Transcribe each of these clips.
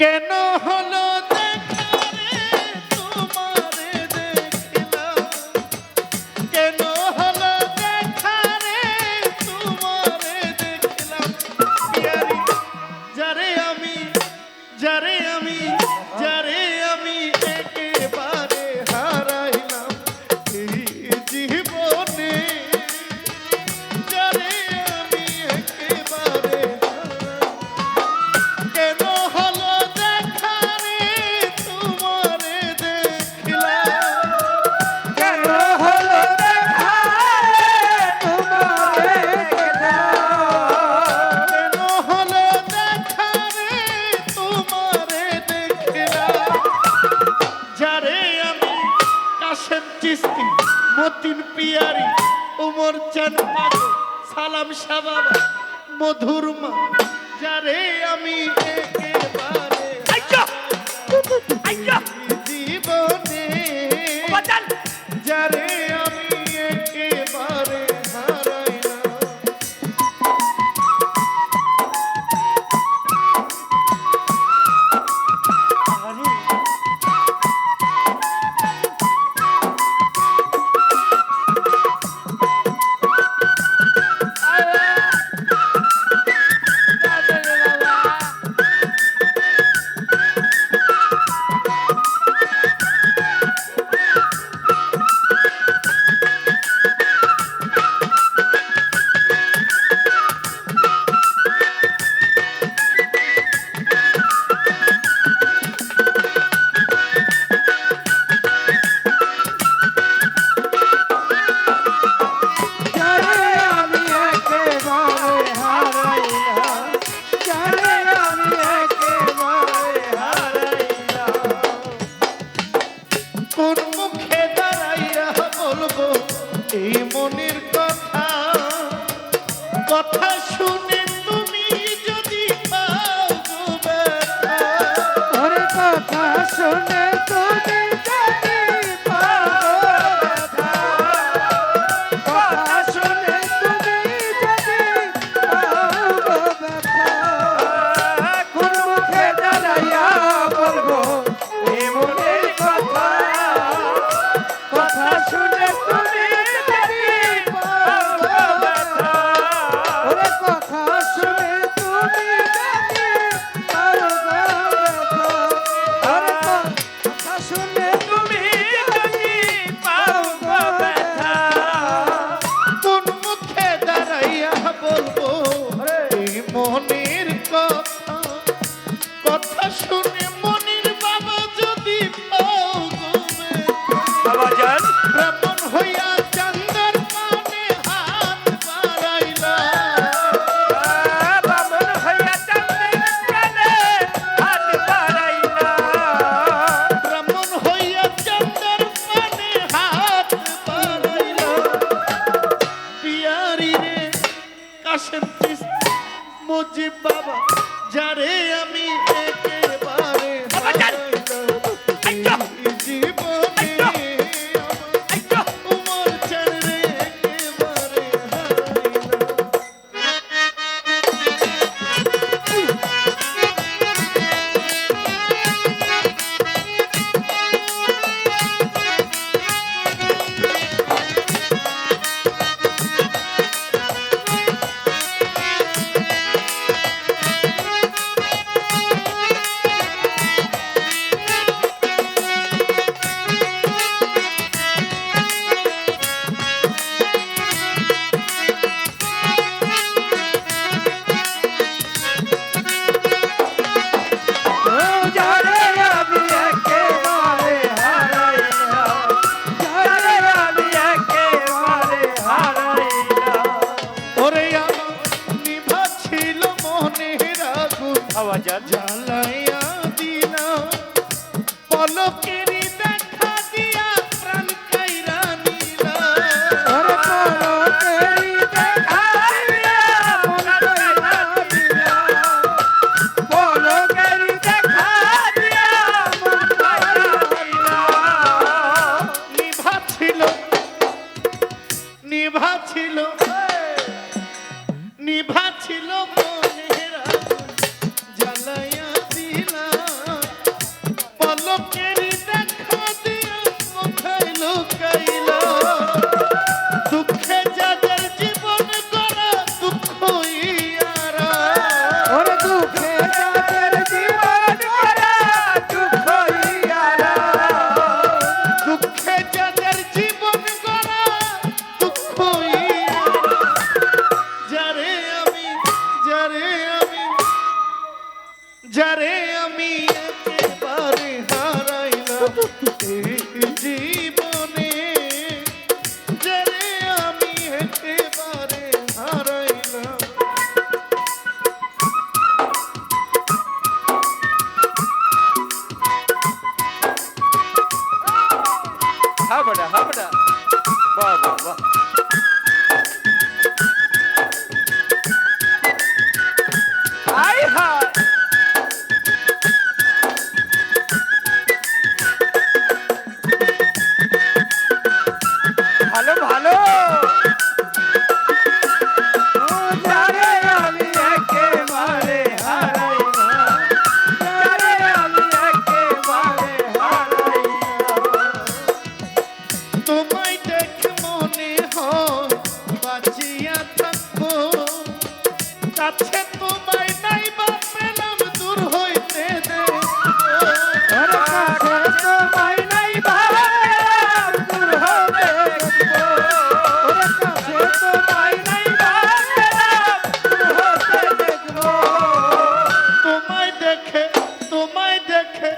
কেন হলো দেখা রে তোমারে দেখিলাম, কেন হলো দেখা রে তোমারে দেখিলাম। পিয়ারি যারে আমি যারে আমি যারে আমি একেবারে হারাইলাম এই জীবনে, যারে আমি একেবারে কেন হলো দেখা রে তোমারে দেখিলাম, কেন হলো দেখা রে তোমারে দেখিলাম, কেন হলো দেখা রে তোমারে দেখিলাম। যারে আমি কাশেম চিস্তি, মতিন পিয়ারি, উমর চান পাগল, সালাম শাহ বাবা, মধুর মা, যারে আমি একেবারে জীবনে, যারে আমি একেবারে হারাইলাম। যারে আমি একেবারে হারাইলাম, যারে আমি একেবারে হারাইলাম। কোন মুখে দাঁড়াইয়া বলবো এই মনের কথা, কথা শুনে তুমি যদি পাও গো ব্যথা। ওরে কথা শুনে তুমি যদি পাও ব্যথা, কথা শুনে তুমি যদি পাও ব্যথা, কোন মুখে দাঁড়াইয়া বলবো এই মনের কথা, কথা শুনে তুমি যদি পাও ব্যথা, ওরে কথা শুনে তুমি যদি পাও ব্যথা, ওরে কথা শুনে তুমি যদি পাও ব্যথা। কোন মুখে দাঁড়াইয়া বলবো এই মনের কথা, কথা শুনে মনির বাবা যদি পাও গো ব্যথা। ব্রাহ্মণ হইয়া চান্দার পানে হাত বাড়াইলা, বামন হইয়া চাঁদের প্রাণে হাত বাড়াইলা, ব্রাহ্মণ হইয়া চান্দার পানে হাত বাড়াইলা। পিয়ারি রে কাশেম চিস্তি, মুজিব বাবা, যারে আমি একেবারে হারাইলাম এই জীবনে, আমার উমর চান রে একেবারে হারাইলাম। ও যারে আমি একেবারে হারাইলাম, যারে আমি একেবারে হারাইলাম। ওরে আমার নিভা ছিল মনের আগুন, জ্বালাইয়া দিলা পলকেরই দেখা দিয়া প্রাণ কাইরা নিলা। ওরে পলকেরই দেখা দিয়া মন কাইরা দিলা, পলকেরই দেখা দিয়া মন কাইরা দিলা। নিভা ছিল নিভা ছিল নিভা ছিল মনের আগুন, জ্বালাইয়া দিলা যারে আমি একেবারে হারাইলাম এই জীবনে, যারে আমি একেবারে হারাইলাম। হ্যাঁ বেটা, হ্যাঁ বেটা, বাহ বাহ বাহ। আয় হায়, ভালো ভালো। ও যারে আমি একেবারে হারাইলাম, যারে আমি একেবারে হারাইলাম। তোমায় দেখে মনে হয় বাঁচিয়া থাকবো, কাছে তোমায় নাই বা পেলাম দূর হইতে দেখবো। কাছে তোমায় নাই ভাই, দূর হবে দেখবো। ওরে কাছে তোমায় নাই ভাই, দূর হতে দেখবো। তোমায় দেখে, তোমায় দেখে,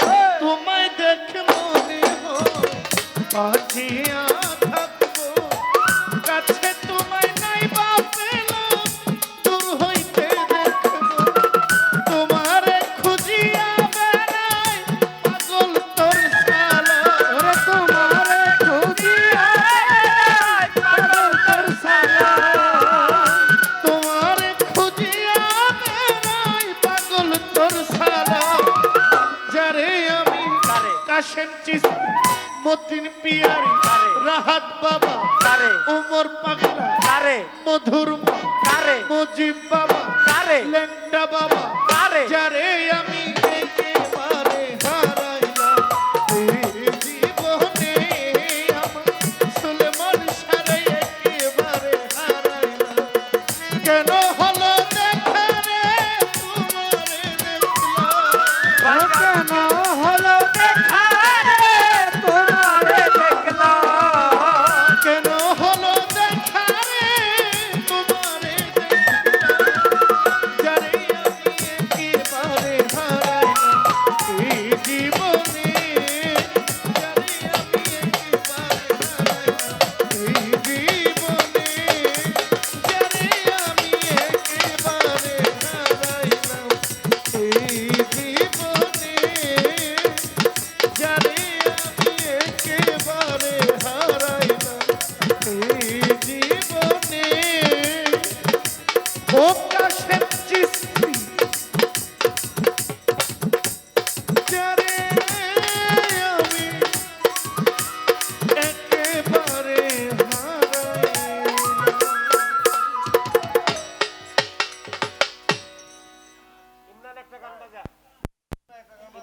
তোমায় দেখে মনে হয় বাঁচিয়া থাকবো, কাছে তোমায় নাই বা পেলাম দূর হইতে দেখবো। তোমারে খুঁজিয়া বেড়াই পাগল তোর সালা, ওরে তোমারে খুঁজিয়া পাগল তোর সালা। তোমারে খুঁজিয়া বেড়াই পাগল তোর সালা। যারে আমি কারে? কাশেম চিশতি, মতিন পিয়ারি, কারে? রাহাত বাবা, কারে? উমর পাগলা, কারে? মধুর মা, কারে? মুজিব বাবা, কারে? লেংটা বাবা, কারে? যারে আমি